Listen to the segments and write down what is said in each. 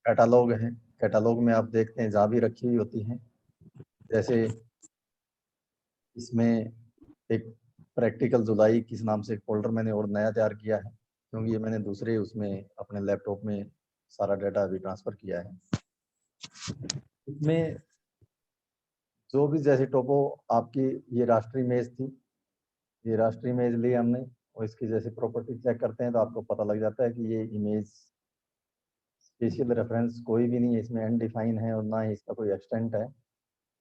Catalogue है। Catalogue में आप देखते हैं जहाँ भी रखी हुई होती हैं, जैसे इसमें एक प्रैक्टिकल जुलाई किस नाम से एक फोल्डर मैंने और नया तैयार किया है, क्योंकि ये मैंने दूसरे उसमें अपने लैपटॉप में सारा डाटा अभी ट्रांसफ़र किया है। इसमें जो भी जैसे टोपो आपकी ये राष्ट्रीय इमेज थी, ये राष्ट्रीय इमेज ली हमने और इसकी जैसे प्रॉपर्टी चेक करते हैं तो आपको पता लग जाता है कि ये इमेज स्पेशल रेफरेंस कोई भी नहीं है, इसमें अनडिफाइन है और ना ही इसका कोई एक्सटेंट है।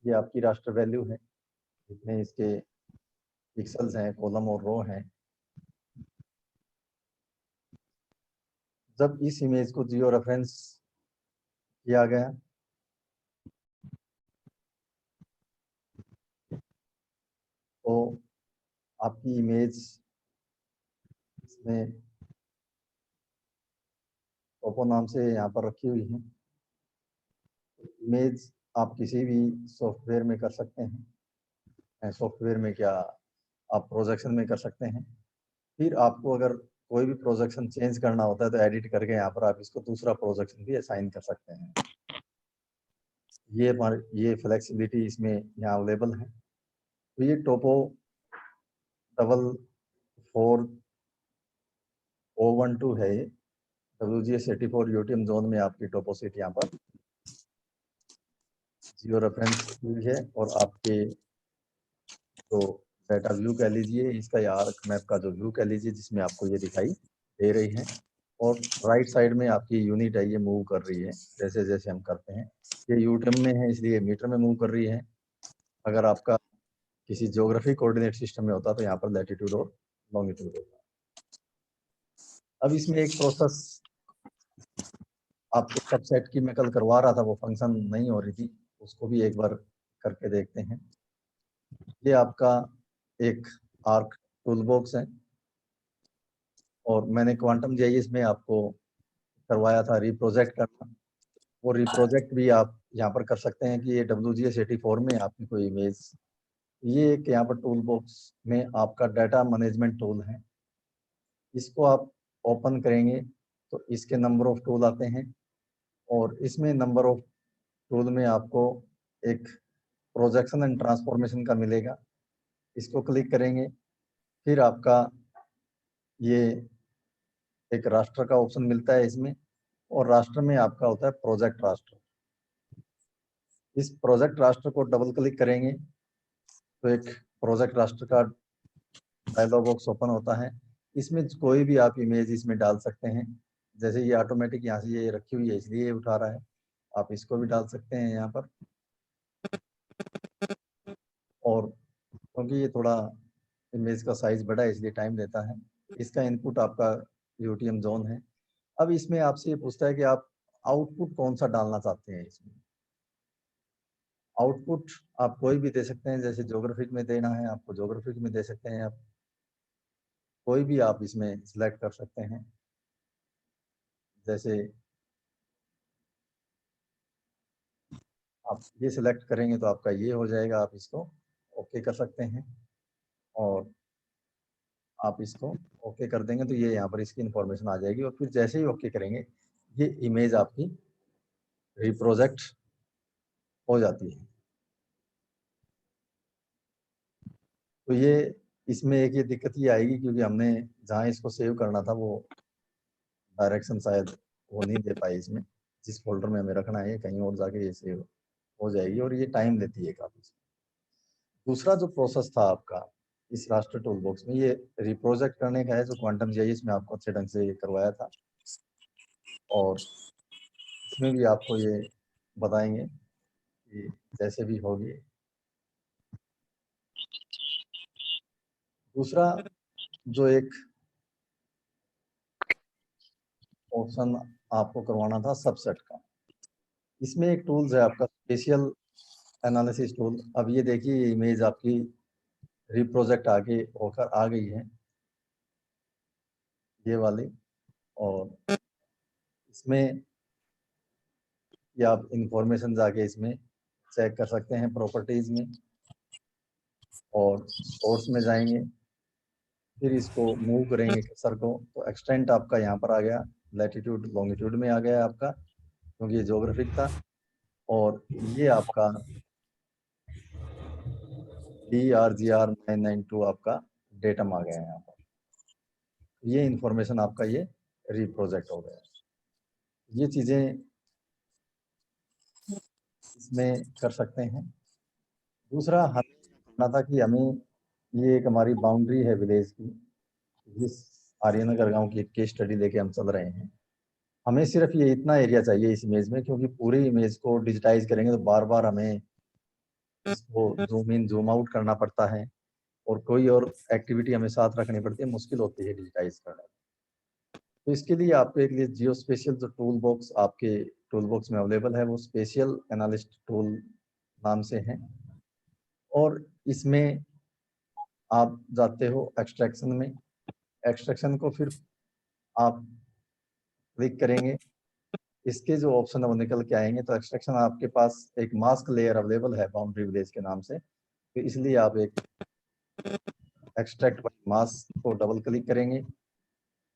ये आपकी राष्ट्र वैल्यू है, जितने इसके पिक्सल्स हैं, कॉलम और रो हैं। जब इस इमेज को जियो रेफरेंस किया गया तो आपकी इमेज इसमें टोपो नाम से यहाँ पर रखी हुई है। इमेज आप किसी भी सॉफ्टवेयर में कर सकते हैं, सॉफ्टवेयर में क्या आप प्रोजेक्शन में कर सकते हैं। फिर आपको अगर कोई भी प्रोजेक्शन चेंज करना होता है तो एडिट करके यहाँ पर आप इसको दूसरा प्रोजेक्शन भी असाइन कर सकते हैं। ये फ्लेक्सिबिलिटी इसमें यहाँ अवेलेबल है। तो ये टोपो 44012 है, ये WGS84 यूटीएम जोन में आपकी टोपो सीट यहाँ पर जियो रेफरेंस हुई है। और आपके तो डाटा व्यू कह लीजिए इसका, या आर्क मैप का जो व्यू कह लीजिए, जिसमें आपको ये दिखाई दे रही है। और राइट साइड में आपकी यूनिट है, ये मूव कर रही है जैसे जैसे हम करते हैं। ये यूटर्न में है इसलिए मीटर में मूव कर रही है। अगर आपका किसी ज्योग्राफी कोऑर्डिनेट सिस्टम में होता तो यहाँ पर लैटिट्यूड और लॉन्गिट्यूड होता। अब इसमें एक प्रोसेस आपको सबसेट की मैं कल करवा रहा था, वो फंक्शन नहीं हो रही थी, उसको भी एक बार करके देखते हैं। ये आपका एक आर्क टूल बॉक्स है और मैंने क्वांटम जीआईएस में आपको करवाया था रिप्रोजेक्ट करना। वो रिप्रोजेक्ट भी आप यहाँ पर कर सकते हैं कि ये WGS84 में आपकी कोई इमेज, ये एक यहाँ पर टूल बॉक्स में आपका डाटा मैनेजमेंट टूल है। इसको आप ओपन करेंगे तो इसके नंबर ऑफ टूल आते हैं और इसमें नंबर ऑफ टूल में आपको एक प्रोजेक्शन एंड ट्रांसफॉर्मेशन का मिलेगा। इसको क्लिक करेंगे, फिर आपका ये एक राष्ट्र का ऑप्शन मिलता है इसमें, और राष्ट्र में आपका होता है प्रोजेक्ट राष्ट्र। इस प्रोजेक्ट राष्ट्र को डबल क्लिक करेंगे तो एक प्रोजेक्ट राष्ट्र का डायलॉग बॉक्स ओपन होता है। इसमें कोई भी आप इमेज इसमें डाल सकते हैं। जैसे ये ऑटोमेटिक यहाँ से ये रखी हुई है इसलिए ये उठा रहा है, आप इसको भी डाल सकते हैं यहाँ पर। और क्योंकि ये थोड़ा इमेज का साइज बड़ा है इसलिए टाइम लेता है। इसका इनपुट आपका यूटीएम जोन है। अब इसमें आपसे ये पूछता है कि आप आउटपुट कौन सा डालना चाहते हैं। इसमें आउटपुट आप कोई भी दे सकते हैं, जैसे ज्योग्राफिक में देना है आपको ज्योग्राफिक में दे सकते हैं, आप कोई भी आप इसमें सिलेक्ट कर सकते हैं। जैसे आप ये सिलेक्ट करेंगे तो आपका ये हो जाएगा, आप इसको ओके कर सकते हैं और आप इसको ओके कर देंगे तो ये यहाँ पर इसकी इंफॉर्मेशन आ जाएगी। और फिर जैसे ही ओके करेंगे ये इमेज आपकी रिप्रोजेक्ट हो जाती है। तो ये इसमें एक ये दिक्कत ये आएगी क्योंकि हमने जहाँ इसको सेव करना था वो डायरेक्शन शायद वो नहीं दे पाए इसमें, जिस फोल्डर में हमें रखना है कहीं और जाके ये सेव हो जाएगी और ये टाइम लेती है काफ़ी। दूसरा जो प्रोसेस था आपका इस राष्ट्र टूल बॉक्स में, ये रिप्रोजेक्ट करने का है, जो क्वांटम जीआईएस में आपको अच्छे ढंग से करवाया था। और इसमें भी आपको ये बताएंगे कि जैसे भी होगी। दूसरा जो एक ऑप्शन आपको करवाना था सबसेट का, इसमें एक टूल्स है आपका स्पेशियल एनालिसिस टूल। अब ये देखिए इमेज आपकी रिप्रोजेक्ट आगे होकर आ गई है ये वाली, और इसमें या आप इंफॉर्मेशन जाके इसमें चेक कर सकते हैं प्रॉपर्टीज में, और सोर्स में जाएंगे, फिर इसको मूव करेंगे कर्सर को तो एक्सटेंट आपका यहाँ पर आ गया, लैटिट्यूड लॉन्गिट्यूड में आ गया आपका क्योंकि ये ज्योग्राफिक था। और ये आपका DRGR 992 आपका डेटम आ गया है यहाँ पर। ये इंफॉर्मेशन आपका ये रिप्रोजेक्ट हो गया। ये चीजें इसमें कर सकते हैं। दूसरा हमें करना था कि हमें ये एक हमारी बाउंड्री है विलेज की, जिस आर्यनगर गांव की एक केस स्टडी लेके हम चल रहे हैं। हमें सिर्फ ये इतना एरिया चाहिए इस इमेज में, क्योंकि पूरी इमेज को डिजिटाइज करेंगे तो बार बार हमें इसको जूम इन जूम आउट करना पड़ता है, और कोई और एक्टिविटी हमें साथ रखनी पड़ती है, मुश्किल होती है डिजिटाइज करना। तो इसके लिए आपको एक लिए जियो स्पेशियल जो टूल बॉक्स आपके टूल बॉक्स में अवेलेबल है, वो स्पेशियल एनालिस्ट टूल नाम से है। और इसमें आप जाते हो एक्सट्रैक्शन में, एक्सट्रैक्शन को फिर आप क्लिक करेंगे, इसके जो ऑप्शन है वो निकल के आएंगे। तो एक्सट्रैक्शन आपके पास एक मास्क लेयर अवेलेबल है बाउंड्री विलेज के नाम से, तो इसलिए आप एक एक्सट्रैक्ट मास्क को डबल क्लिक करेंगे।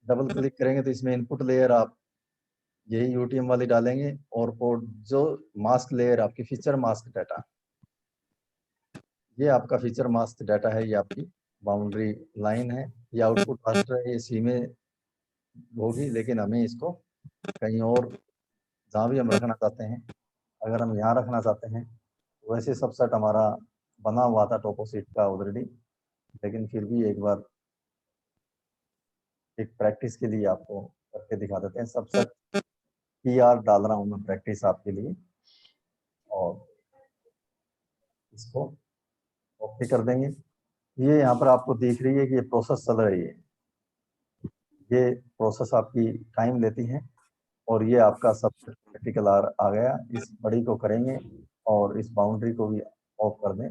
डबल क्लिक करेंगे तो इसमें इनपुट लेयर आप यही यूटीएम वाली डालेंगे, और जो मास्क लेयर आपकी फीचर मास्क डाटा, ये आपका फीचर मास्क डाटा है, ये आपकी बाउंड्री लाइन है। ये आउटपुट रास्टर है, ये सी में होगी, लेकिन हमें इसको कहीं और जहाँ भी हम रखना चाहते हैं, अगर हम यहाँ रखना चाहते हैं, वैसे सबसेट हमारा बना हुआ था टोपोशीट का ऑलरेडी, लेकिन फिर भी एक बार एक प्रैक्टिस के लिए आपको करके दिखा देते हैं। सबसेट PR डाल रहा हूँ मैं प्रैक्टिस आपके लिए, और इसको ओके कर देंगे। ये यहाँ पर आपको दिख रही है कि ये प्रोसेस चल रही है। ये प्रोसेस आपकी टाइम लेती है, और ये आपका सबसेट प्रैक्टिकल आ गया। इस बड़ी को करेंगे और इस बाउंड्री को भी ऑफ कर दें,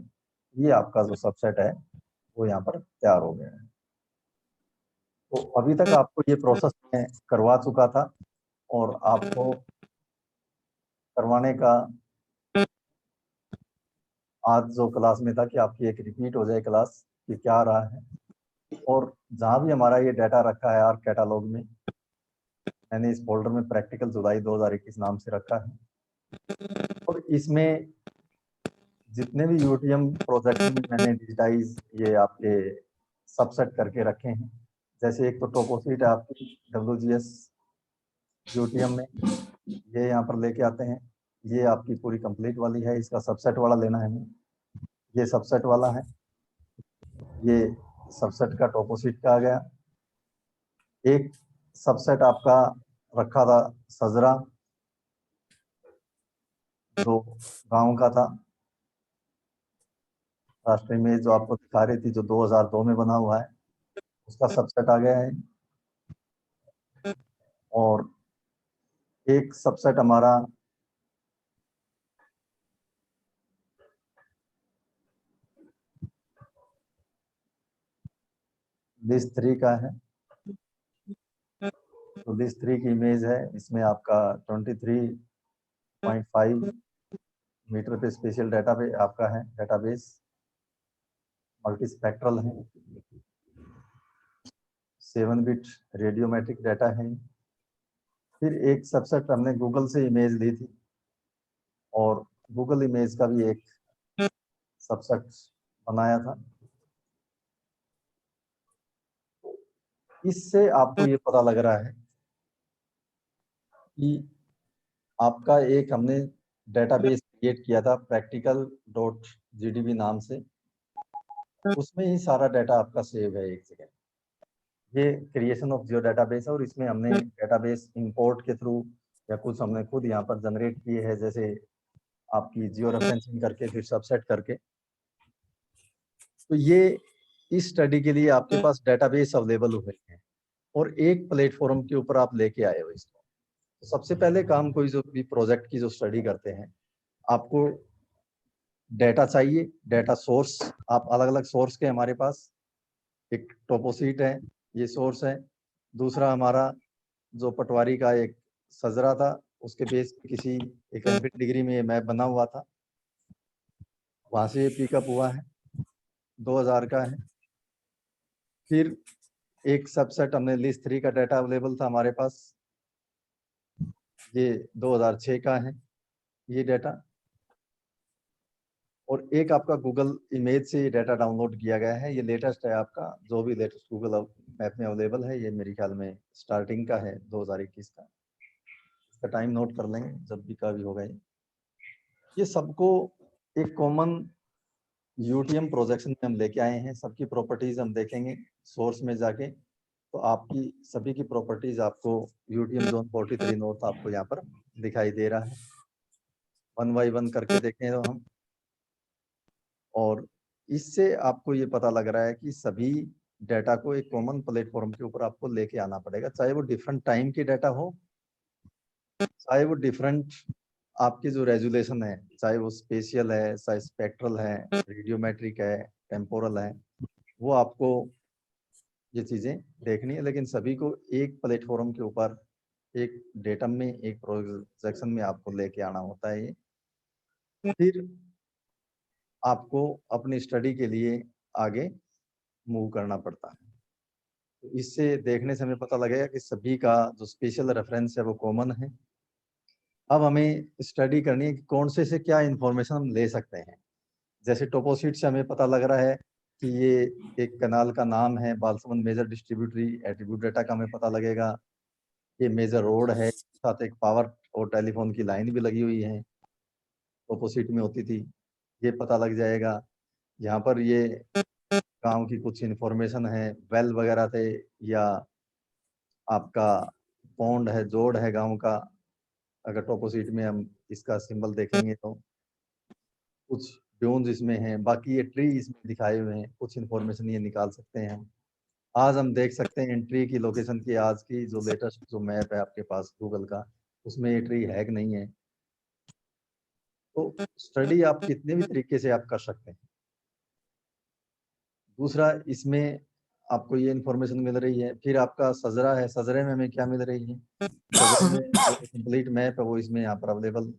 ये आपका जो सबसेट है वो यहाँ पर तैयार हो गया है। तो अभी तक आपको ये प्रोसेस मैं करवा चुका था, और आपको करवाने का आज जो क्लास में था कि आपकी एक रिपीट हो जाए क्लास कि क्या रहा है। और जहाँ भी हमारा ये डाटा रखा है आर्क कैटालॉग में, मैंने इस फोल्डर में प्रैक्टिकल जुलाई 2021 नाम से रखा है। और इसमें जितने भी यूटीएम प्रोजेक्ट में मैंने डिजिटाइज ये आपके सबसेट करके रखे हैं, जैसे एक तो टोपोशीट है आपकी WGS यूटीएम में, ये यहाँ पर लेके आते हैं। ये आपकी पूरी कंप्लीट वाली है, इसका सबसेट वाला लेना है हमें, ये सबसेट वाला है। ये सबसेट का टोपोशीट का आ गया। एक सबसेट आपका रखा था सजरा, जो गांव का था, राष्ट्रीय में जो आपको दिखा रही थी जो 2002 में बना हुआ है, उसका सबसेट आ गया है। और एक सबसेट हमारा लिस्ट 3 का है। तो लिस्ट 3 की इमेज है, इसमें आपका 23.5 मीटर पे स्पेशल डाटा पे आपका है, डाटाबेस मल्टी स्पेक्ट्रल है, 7 बिट रेडियोमेट्रिक डाटा है। फिर एक सबसेट हमने गूगल से इमेज ली थी, और गूगल इमेज का भी एक सबसेट बनाया था। इससे आपको ये पता लग रहा है कि आपका एक हमने डेटाबेस क्रिएट किया था practical.gdb नाम से, उसमें ही सारा डाटा आपका सेव है एक जगह। ये क्रिएशन ऑफ जियो डेटाबेस है, और इसमें हमने डेटाबेस इंपोर्ट के थ्रू या कुछ हमने खुद यहाँ पर जनरेट किए हैं, जैसे आपकी जियो रेफरेंसिंग करके फिर सबसेट करके। तो ये इस स्टडी के लिए आपके पास डेटाबेस अवेलेबल हुए हैं, और एक प्लेटफॉर्म के ऊपर आप लेके आए हो इसको। तो सबसे पहले काम कोई जो भी प्रोजेक्ट की जो स्टडी करते हैं, आपको डाटा चाहिए, डाटा सोर्स। आप अलग अलग सोर्स के हमारे पास एक टोपोशीट है, ये सोर्स है। दूसरा हमारा जो पटवारी का एक सजरा था, उसके बेस पे किसी एकेडमिक डिग्री में ये मैप बना हुआ था, वहां से ये पिकअप हुआ है, 2000 का है। फिर एक सबसेट हमने लिस्ट 3 का डाटा अवेलेबल था हमारे पास, ये 2006 का है ये डाटा, और एक आपका गूगल इमेज से ये डाटा डाउनलोड किया गया है। ये लेटेस्ट है आपका, जो भी लेटेस्ट गूगल मैप में अवेलेबल है। ये मेरे ख्याल में स्टार्टिंग का है 2021 का। इसका टाइम नोट कर लेंगे जब भी का भी होगा। ये सबको एक कॉमन यूटीएम प्रोजेक्शन में हम लेके आए हैं। सबकी प्रॉपर्टीज हम देखेंगे सोर्स में जाके, तो आपकी सभी की प्रॉपर्टीज आपको यूटीएम जोन 43 नॉर्थ आपको यहाँ पर दिखाई दे रहा है। 1 बाई 1 करके देखें तो हम, और इससे आपको ये पता लग रहा है कि सभी डाटा को एक कॉमन प्लेटफॉर्म के ऊपर आपको लेके आना पड़ेगा, चाहे वो डिफरेंट टाइम की डाटा हो, चाहे वो डिफरेंट आपकी जो रेजुलेशन है, चाहे वो स्पेशियल है, चाहे स्पेक्ट्रल है, रेडियोमेट्रिक है, टेम्पोरल है, वो आपको ये चीजें देखनी है। लेकिन सभी को एक प्लेटफॉर्म के ऊपर, एक डेटम में, एक प्रोजेक्शन में आपको लेके आना होता है। ये फिर आपको अपनी स्टडी के लिए आगे मूव करना पड़ता है। तो इससे देखने से हमें पता लगेगा कि सभी का जो स्पेशल रेफरेंस है वो कॉमन है। अब हमें स्टडी करनी है कि कौन से क्या इंफॉर्मेशन हम ले सकते हैं। जैसे टोपोशीट से हमें पता लग रहा है कि ये एक कनाल का नाम है, Balsamand major distributary attribute data का हमें पता लगेगा। ये मेजर रोड है, साथ एक पावर और टेलीफोन की लाइन भी लगी हुई है, टोपोशीट में होती थी, ये पता लग जाएगा। यहाँ पर ये गांव की कुछ इंफॉर्मेशन है, वेल वगैरह थे, या आपका पौंड है, जोड़ है गांव का। अगर टोपोशीट में हम इसका सिंबल देखेंगे तो कुछ ड्यून्स इसमें हैं, बाकी ये ट्री इसमें दिखाए हुए हैं, कुछ इंफॉर्मेशन ये निकाल सकते हैं हम। आज हम देख सकते हैं ट्री की लोकेशन की, आज की जो लेटेस्ट जो मैप है आपके पास गूगल का, उसमें ये ट्री है कि नहीं है। तो स्टडी आप कितने भी तरीके से आप कर सकते हैं। दूसरा, इसमें आपको ये इंफॉर्मेशन मिल रही है। फिर आपका सजरा है, सजरे में हमें क्या मिल रही है, सजरे में जो कंप्लीट मैप है वो इसमें यहाँ पर अवेलेबल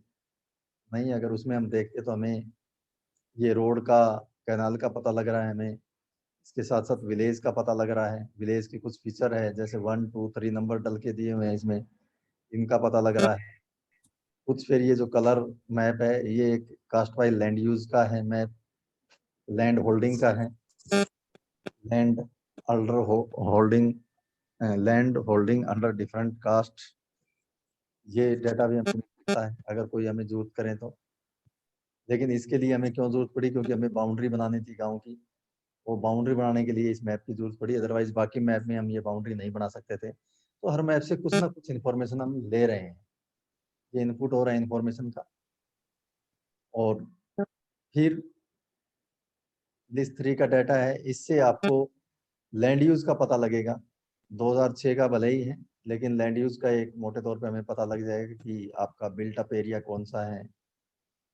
नहीं है। अगर उसमें हम देखते तो हमें ये रोड का, कैनाल का पता लग रहा है हमें, इसके साथ साथ विलेज का पता लग रहा है। विलेज की कुछ फीचर है, जैसे 1 2 3 नंबर डल के दिए हुए हैं इसमें, इनका पता लग रहा है कुछ। फिर ये जो कलर मैप है, ये एक कास्ट वाइज लैंड यूज का है मैप, लैंड होल्डिंग का है, land under holding, land holding under different caste. ये डाटा भी हमें मिलता है अगर कोई हमें जरूरत करें तो। लेकिन इसके लिए हमें क्यों जरूरत पड़ी, क्योंकि हमें बाउंड्री बनानी थी गांव की, वो बाउंड्री बनाने के लिए इस मैप की जरूरत पड़ी। अदरवाइज बाकी मैप में हम ये बाउंड्री नहीं बना सकते थे। तो हर मैप से कुछ ना कुछ इन्फॉर्मेशन हम ले रहे हैं, ये इनपुट हो रहा है इन्फॉर्मेशन का। और फिर लिस्ट 3 का डाटा है, इससे आपको लैंड यूज का पता लगेगा। 2006 का भले ही है, लेकिन लैंड यूज का एक मोटे तौर पे हमें पता लग जाएगा कि आपका बिल्ट अप एरिया कौन सा है,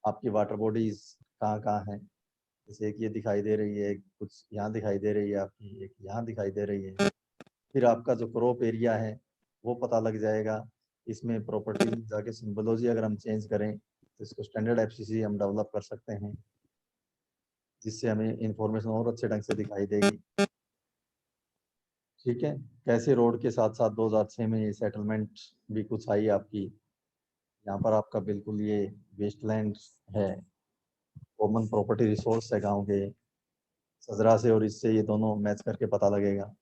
आपकी वाटर बॉडीज कहाँ कहाँ है। जैसे एक ये दिखाई दे रही है, कुछ यहाँ दिखाई दे रही है आपकी, एक यहाँ दिखाई दे रही है। फिर आपका जो क्रॉप एरिया है वो पता लग जाएगा। इसमें प्रॉपर्टी में जाके सिंबोलॉजी अगर हम चेंज करें तो इसको स्टैंडर्ड एफसीसी हम डेवलप कर सकते हैं, जिससे हमें इंफॉर्मेशन और अच्छे ढंग से दिखाई देगी। ठीक है, कैसे रोड के साथ साथ 2006 में ये सेटलमेंट भी कुछ आई आपकी। यहाँ पर आपका बिल्कुल ये वेस्टलैंड है, कॉमन प्रॉपर्टी रिसोर्स है गांव के, सजरा से और इससे ये दोनों मैच करके पता लगेगा।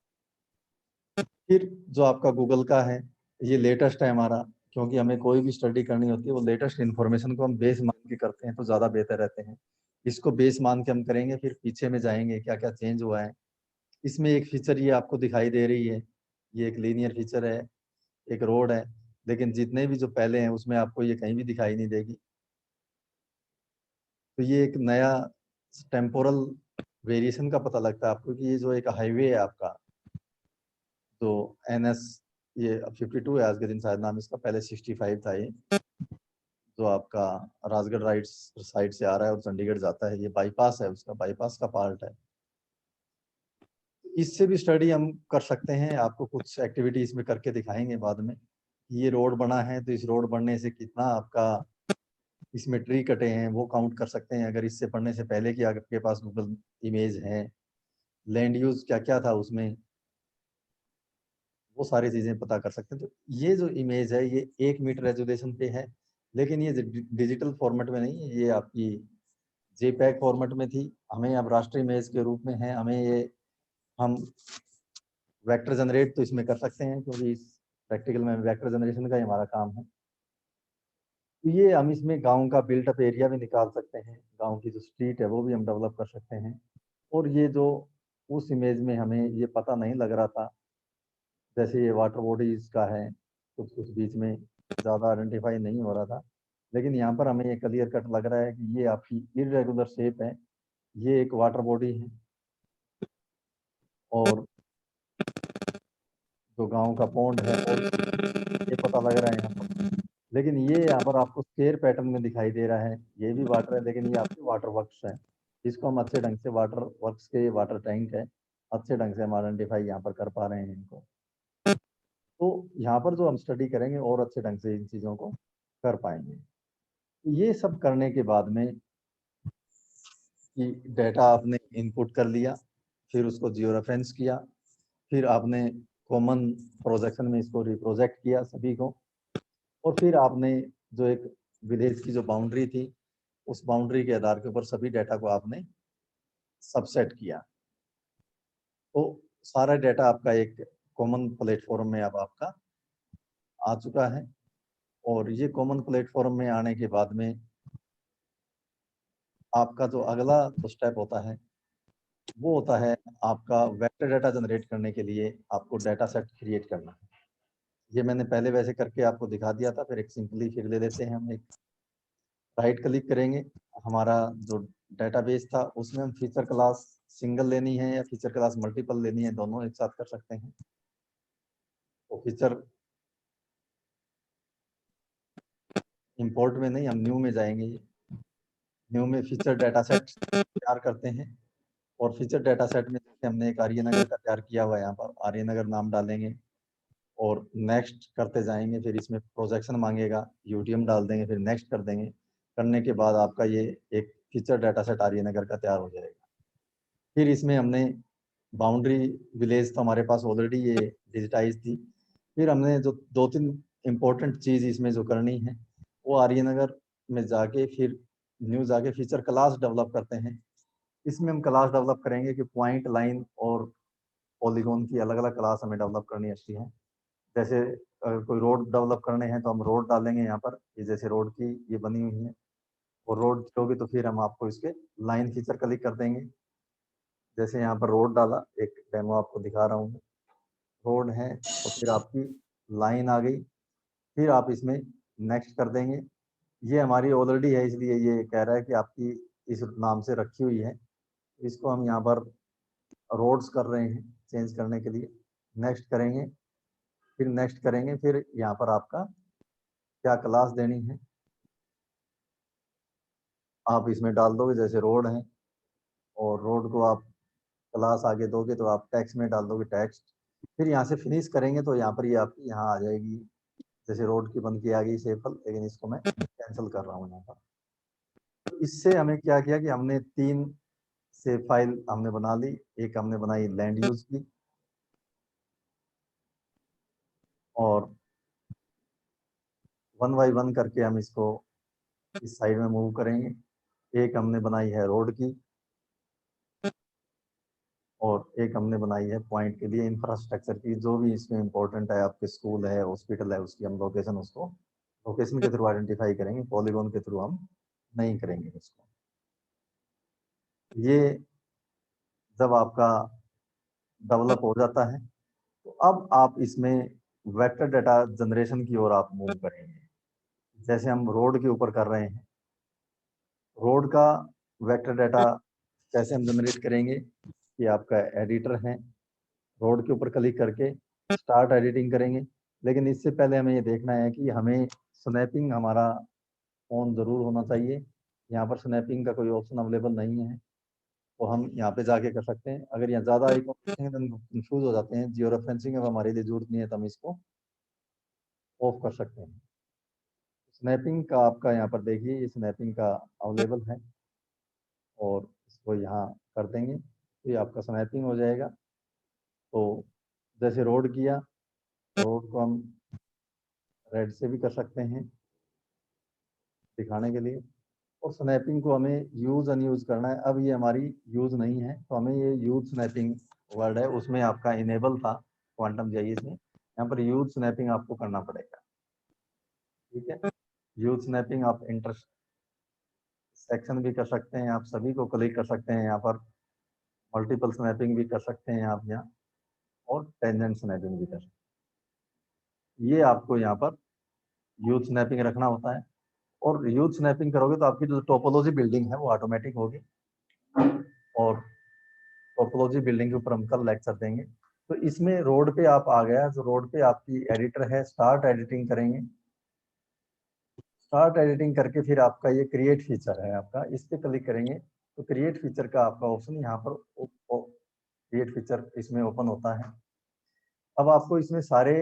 फिर जो आपका गूगल का है, ये लेटेस्ट है हमारा, क्योंकि हमें कोई भी स्टडी करनी होती है वो लेटेस्ट इन्फॉर्मेशन को हम बेस मान के करते हैं तो ज़्यादा बेहतर रहते हैं। इसको बेस मान के हम करेंगे, फिर पीछे में जाएंगे क्या क्या चेंज हुआ है। इसमें एक फीचर ये आपको दिखाई दे रही है, ये एक लीनियर फीचर है, एक रोड है, लेकिन जितने भी जो पहले हैं उसमें आपको ये कहीं भी दिखाई नहीं देगी। तो ये एक नया टेम्पोरल वेरिएशन का पता लगता है आपको कि ये जो एक हाईवे है आपका, तो NS, ये 52 है आज के दिन शायद नाम इसका, पहले 65 था ये, जो आपका राजगढ़ राइट साइड से आ रहा है और चंडीगढ़ जाता है, ये बाईपास है, उसका बाईपास का पार्ट है। इससे भी स्टडी हम कर सकते हैं, आपको कुछ एक्टिविटी इसमें करके दिखाएंगे बाद में। ये रोड बना है तो इस रोड बनने से कितना आपका इसमें ट्री कटे हैं वो काउंट कर सकते हैं, अगर इससे पढ़ने से पहले की आपके पास गूगल इमेज है। लैंड यूज क्या क्या था उसमें, वो सारी चीजें पता कर सकते हैं। तो ये जो इमेज है ये 1 मीटर रेजोल्यूशन पे है, लेकिन ये डिजिटल फॉर्मेट में नहीं है, ये आपकी जेपैग फॉर्मेट में थी। हमें अब राष्ट्रीय इमेज के रूप में है, हमें ये हम वेक्टर जनरेट तो इसमें कर सकते हैं, क्योंकि इस प्रैक्टिकल में वेक्टर जनरेशन का ही हमारा काम है। तो ये हम इसमें गांव का बिल्ट अप एरिया भी निकाल सकते हैं, गांव की जो स्ट्रीट है वो भी हम डेवलप कर सकते हैं। और ये जो उस इमेज में हमें ये पता नहीं लग रहा था, जैसे ये वाटर बॉडीज का है, कुछ कुछ बीच में ज़्यादा आइडेंटिफाई नहीं हो रहा था, लेकिन यहाँ पर हमें ये क्लियर कट लग रहा है कि ये आपकी इरेगुलर शेप है, ये एक वाटर बॉडी है। और जो गांव का पौंड है और ये पता लग रहा है यहाँ पर, लेकिन ये यहाँ पर आपको स्केयर पैटर्न में दिखाई दे रहा है, ये भी वाटर है लेकिन ये आपके वाटर वर्क्स है। इसको हम अच्छे ढंग से वाटर वर्क्स के वाटर टैंक है, अच्छे ढंग से हम आइडेंटिफाई यहाँ पर कर पा रहे हैं इनको। तो यहाँ पर जो हम स्टडी करेंगे और अच्छे ढंग से इन चीज़ों को कर पाएंगे। ये सब करने के बाद में कि डेटा आपने इनपुट कर लिया, फिर उसको जियो रेफरेंस किया, फिर आपने कॉमन प्रोजेक्शन में इसको रिप्रोजेक्ट किया सभी को, और फिर आपने जो एक विलेज की जो बाउंड्री थी उस बाउंड्री के आधार के ऊपर सभी डेटा को आपने सबसेट किया। तो सारा डेटा आपका एक कॉमन प्लेटफॉर्म में अब आपका आ चुका है। और ये कॉमन प्लेटफॉर्म में आने के बाद में आपका जो अगला जो स्टेप होता है वो होता है आपका वेक्टर डाटा जनरेट करने के लिए आपको डाटा सेट क्रिएट करना है। ये मैंने पहले वैसे करके आपको दिखा दिया था, फिर एक सिंपली फिर ले लेते हैं। हम एक राइट क्लिक करेंगे, हमारा जो डेटाबेस था उसमें हम फीचर क्लास सिंगल लेनी है या फीचर क्लास मल्टीपल लेनी है, दोनों एक साथ कर सकते हैं। तो फीचर इंपोर्ट में नहीं, हम न्यू में जाएंगे। न्यू में फीचर डाटा सेट तैयार करते हैं, और फीचर डाटा सेट में जैसे हमने एक आर्यनगर का तैयार किया हुआ है, यहाँ पर आर्यनगर नाम डालेंगे और नेक्स्ट करते जाएंगे। फिर इसमें प्रोजेक्शन मांगेगा, यूटीएम डाल देंगे, फिर नेक्स्ट कर देंगे। करने के बाद आपका ये एक फीचर डाटा सेट आर्यनगर का तैयार हो जाएगा। फिर इसमें हमने बाउंड्री विलेज तो हमारे पास ऑलरेडी ये डिजिटाइज थी। फिर हमने जो 2-3 इम्पोर्टेंट चीज़ इसमें जो करनी है वो आर्यनगर में जाके फिर न्यू जाके फीचर क्लास डेवलप करते हैं। इसमें हम क्लास डेवलप करेंगे कि पॉइंट, लाइन और पॉलीगॉन की अलग अलग क्लास हमें डेवलप करनी अच्छी है। जैसे अगर कोई रोड डेवलप करने हैं तो हम रोड डालेंगे यहाँ पर, ये जैसे रोड की ये बनी हुई है, और रोड होगी तो फिर हम आपको इसके लाइन फीचर क्लिक कर देंगे। जैसे यहाँ पर रोड डाला, एक डेमो आपको दिखा रहा हूँ, रोड है तो फिर आपकी लाइन आ गई, फिर आप इसमें नेक्स्ट कर देंगे। ये हमारी ऑलरेडी है इसलिए ये कह रहा है कि आपकी इस नाम से रखी हुई है, इसको हम यहाँ पर रोड्स कर रहे हैं चेंज करने के लिए। नेक्स्ट करेंगे, फिर नेक्स्ट करेंगे, फिर यहाँ पर आपका क्या क्लास देनी है आप इसमें डाल दोगे। जैसे रोड है और रोड को आप क्लास आगे दोगे तो आप टैक्स में डाल दोगे टेक्स्ट। फिर यहाँ से फिनिश करेंगे तो यहाँ पर ये आपकी यहाँ आ जाएगी, जैसे रोड की बन के आ गई सेपल, लेकिन इसको मैं कैंसिल कर रहा हूँ यहाँ पर। तो इससे हमें क्या किया कि हमने 3 से फाइल हमने बना ली। एक हमने बनाई लैंड यूज की, और 1 बाई 1 करके हम इसको इस साइड में मूव करेंगे। एक हमने बनाई है रोड की, और एक हमने बनाई है पॉइंट के लिए इंफ्रास्ट्रक्चर की। जो भी इसमें इंपॉर्टेंट है, आपके स्कूल है, हॉस्पिटल है, उसकी हम लोकेशन उसको लोकेशन के थ्रू आइडेंटिफाई करेंगे, पॉलीगॉन के थ्रू हम नहीं करेंगे उसको। ये जब आपका डेवलप हो जाता है तो अब आप इसमें वेक्टर डाटा जनरेशन की ओर आप मूव करेंगे। जैसे हम रोड के ऊपर कर रहे हैं, रोड का वेक्टर डाटा कैसे हम जनरेट करेंगे कि आपका एडिटर है, रोड के ऊपर क्लिक करके स्टार्ट एडिटिंग करेंगे। लेकिन इससे पहले हमें ये देखना है कि हमें स्नैपिंग हमारा ऑन जरूर होना चाहिए। यहाँ पर स्नैपिंग का कोई ऑप्शन अवेलेबल नहीं है, तो हम यहाँ पे जाके कर सकते हैं। अगर यहाँ ज़्यादा आइकॉन देखेंगे तो हम कंफ्यूज हो जाते हैं। जियो रेफरेंसिंग अब हमारे लिए जरूरत नहीं है, तो हम इसको ऑफ कर सकते हैं। स्नैपिंग का आपका यहाँ पर देखिए, ये स्नैपिंग का अवेलेबल है, और इसको यहाँ कर देंगे तो ये आपका स्नैपिंग हो जाएगा। तो जैसे रोड किया, रोड को हम रेड से भी कर सकते हैं दिखाने के लिए। और स्नैपिंग को हमें यूज अनयूज करना है। अब ये हमारी यूज नहीं है तो हमें ये यूज स्नैपिंग वर्ड है उसमें आपका इनेबल था क्वांटम जीआईएस में, यहाँ पर यूज स्नैपिंग आपको करना पड़ेगा। ठीक है, यूज स्नैपिंग आप इंटरसेक्शन भी कर सकते हैं, आप सभी को क्लिक कर सकते हैं यहाँ पर, मल्टीपल स्नैपिंग भी कर सकते हैं आप यहाँ, और टेंजेंट स्नैपिंग भी कर सकते हैं। ये आपको यहाँ पर यूज स्नैपिंग रखना होता है। और यूज स्नैपिंग करोगे तो आपकी जो टोपोलॉजी बिल्डिंग है वो ऑटोमेटिक होगी। और टोपोलॉजी बिल्डिंग के ऊपर हम कल लेक्चर देंगे। तो इसमें रोड पे आप आ गया, जो रोड पे आपकी एडिटर है, स्टार्ट एडिटिंग करेंगे। स्टार्ट एडिटिंग करके फिर आपका ये क्रिएट फीचर है आपका, इस पे क्लिक करेंगे तो क्रिएट फीचर का आपका ऑप्शन यहाँ पर क्रिएट फीचर इसमें ओपन होता है। अब आपको इसमें सारे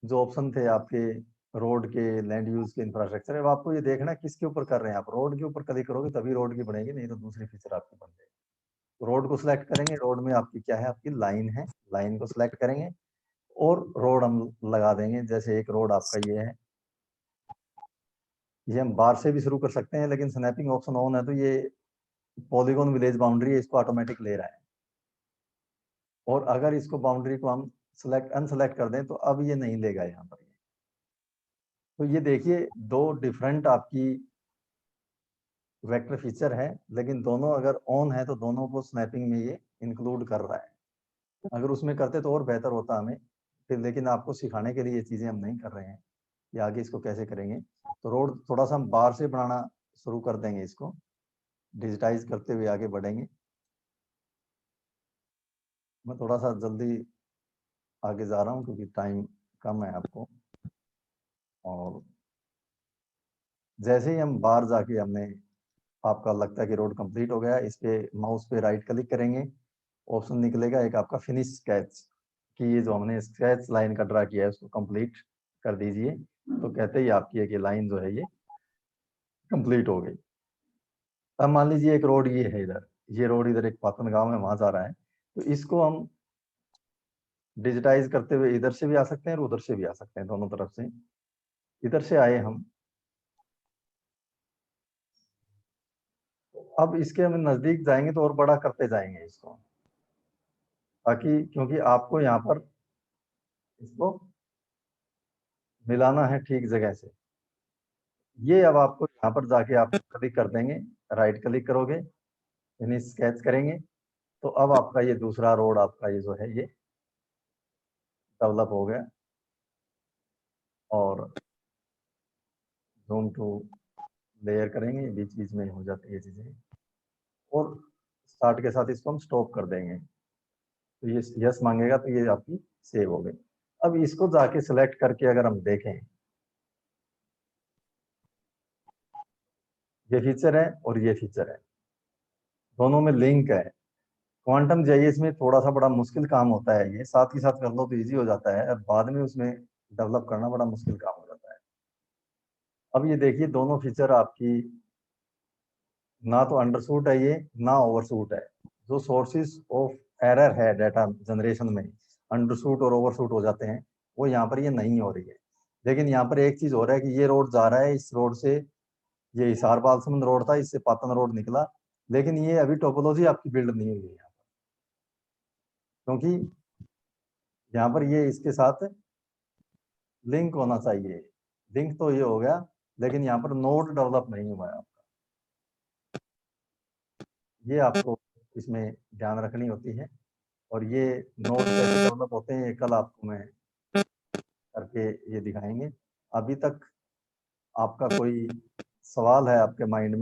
जो ऑप्शन थे आपके रोड के, लैंड यूज के, इंफ्रास्ट्रक्चर, अब आपको ये देखना किसके ऊपर कर रहे हैं आप। रोड के ऊपर क्लिक करोगे तभी रोड की बनेगी, नहीं तो दूसरी फीचर आपकी बन जाएगी। रोड को सिलेक्ट करेंगे, रोड में आपकी क्या है, आपकी लाइन है, लाइन को सिलेक्ट करेंगे और रोड हम लगा देंगे। जैसे एक रोड आपका ये है, ये हम बार से भी शुरू कर सकते हैं, लेकिन स्नैपिंग ऑप्शन ऑन है तो ये पॉलीगॉन विलेज बाउंड्री है, इसको ऑटोमेटिक ले रहा है। और अगर इसको बाउंड्री को हम सिलेक्ट अनसेलेक्ट कर दें तो अब ये नहीं लेगा यहाँ पर। तो ये देखिए दो डिफरेंट आपकी वेक्टर फीचर है, लेकिन दोनों अगर ऑन है तो दोनों को स्नैपिंग में ये इंक्लूड कर रहा है। अगर उसमें करते तो और बेहतर होता हमें फिर, लेकिन आपको सिखाने के लिए ये चीजें हम नहीं कर रहे हैं कि आगे इसको कैसे करेंगे। तो रोड थोड़ा सा हम बाहर से बनाना शुरू कर देंगे, इसको डिजिटाइज करते हुए आगे बढ़ेंगे। मैं थोड़ा सा जल्दी आगे जा रहा हूँ क्योंकि टाइम कम है आपको। और जैसे ही हम बाहर जाके हमने, आपका लगता है कि रोड कंप्लीट हो गया, इस पे माउस पे राइट क्लिक करेंगे, ऑप्शन निकलेगा एक आपका फिनिश स्केच, कि ये जो हमने स्केच लाइन का ड्रा किया है उसको कंप्लीट कर दीजिए। तो कहते ही आपकी एक ये लाइन जो है ये कंप्लीट हो गई। अब मान लीजिए एक रोड ये है इधर, ये रोड इधर एक पातन गांव में वहां जा रहा है, तो इसको हम डिजिटाइज करते हुए इधर से भी आ सकते हैं और उधर से भी आ सकते हैं, दोनों तरफ से। इधर से आए हम, अब इसके हम नजदीक जाएंगे तो और बड़ा करते जाएंगे इसको, ताकि क्योंकि आपको यहाँ पर इसको मिलाना है ठीक जगह से। ये अब आपको यहाँ पर जाके आप क्लिक कर देंगे, राइट क्लिक करोगे, फिनिश स्केच करेंगे, तो अब आपका ये दूसरा रोड आपका ये जो है ये डेवलप हो गया। और जूम टू लेयर करेंगे, बीच बीच में हो जाती है चीजें, और स्टार्ट के साथ इसको हम स्टॉप कर देंगे। तो ये यस मांगेगा तो ये आपकी सेव हो गई। अब इसको जाके सिलेक्ट करके अगर हम देखें, ये फीचर है और ये फीचर है, दोनों में लिंक है। क्वांटम जीआईएस में थोड़ा सा बड़ा मुश्किल काम होता है, ये साथ ही साथ कर लो तो इजी हो जाता है, और बाद में उसमें डेवलप करना बड़ा मुश्किल काम हो जाता है। अब ये देखिए दोनों फीचर आपकी ना तो अंडरशूट है ये, ना ओवरशूट है। जो सोर्सेज ऑफ एरर है डाटा जनरेशन में, अंडरशूट और ओवरशूट हो जाते हैं, वो यहाँ पर ये नहीं हो रही है। लेकिन यहाँ पर एक चीज हो रहा है कि ये रोड जा रहा है, इस रोड से, ये हिसार बालसमंद रोड था, इससे पातन रोड निकला, लेकिन ये अभी टोपोलॉजी आपकी बिल्ड नहीं हुई है यहाँ पर, क्योंकि यहाँ पर ये इसके साथ लिंक होना चाहिए। लिंक तो ये हो गया, लेकिन यहाँ पर नोड डेवलप नहीं हुआ है। ये आपको इसमें ध्यान रखनी होती है। और ये नोड कैसे डेवलप होते हैं ये कल आपको मैं करके ये दिखाएंगे। अभी तक आपका कोई सवाल है आपके माइंड में?